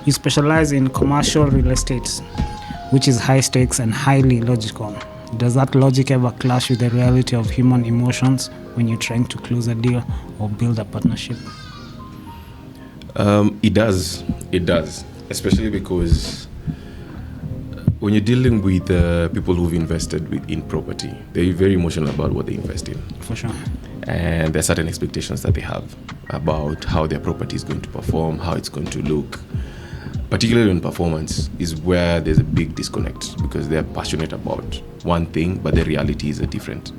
You specialize in commercial real estate, which is high stakes and highly logical. Does that logic ever clash with the reality of human emotions when you're trying to close a deal or build a partnership? It does, especially because when you're dealing with people who've invested in property, they're very emotional about what they invest in. For sure. And there are certain expectations that they have about how their property is going to perform, how it's going to look. Particularly in performance is where there's a big disconnect, because they're passionate about one thing, but the reality is a different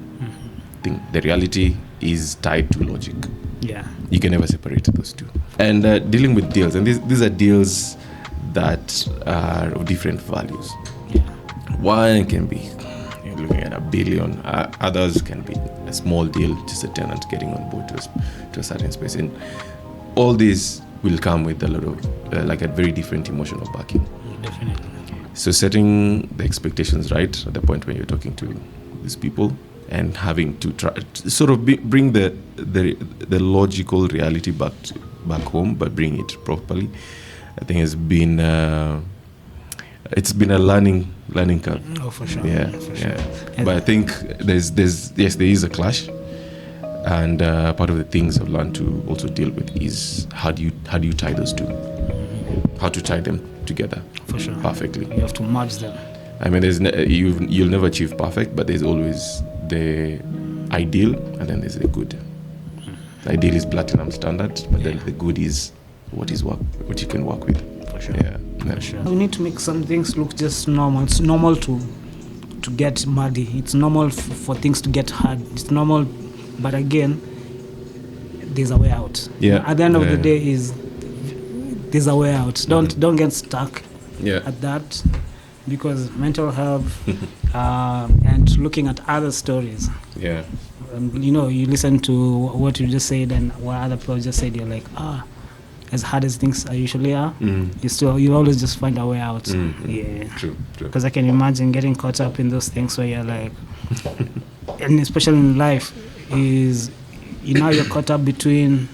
thing. The reality is tied to logic. Yeah. You can never separate those two. And dealing with deals, and these are deals that are of different values. Yeah. One can be, you're looking at $1 billion. Others can be a small deal, just a tenant getting on board to a certain space. And all these will come with a lot of, like a very different emotional backing. Definitely. So setting the expectations right at the point when you're talking to these people and having to try to sort of bring the logical reality back home, but bring it properly, I think has been it's been a learning curve. Oh, for sure. Yeah, for sure. yeah. But I think there is a clash, and part of the things I've learned to also deal with is how do you tie those two, how to tie them together. For sure. Perfectly. You have to merge them. I mean, you'll never achieve perfect, but there's always the ideal, and then there's the good. The ideal is platinum standard, but then the good is what you can work with. For sure. Yeah. For sure. We need to make some things look just normal. It's normal to get muddy. It's normal for things to get hard. It's normal, but again, there's a way out. Yeah. At the end of the day, there's a way out. Don't get stuck at that, because mental health and looking at other stories. Yeah. You listen to what you just said and what other people just said. You're like, as hard as things usually are, you always just find a way out. Yeah. True. Because I can imagine getting caught up in those things where you're like, and especially in life, is you're caught up between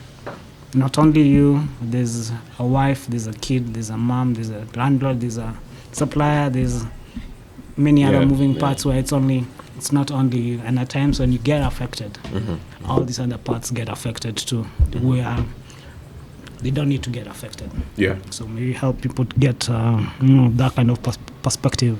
not only you, there's a wife, there's a kid, there's a mom, there's a landlord, there's a supplier, there's many other moving parts where it's not only you. And at times when you get affected, all these other parts get affected too, where they don't need to get affected. Yeah. So maybe help people get that kind of perspective.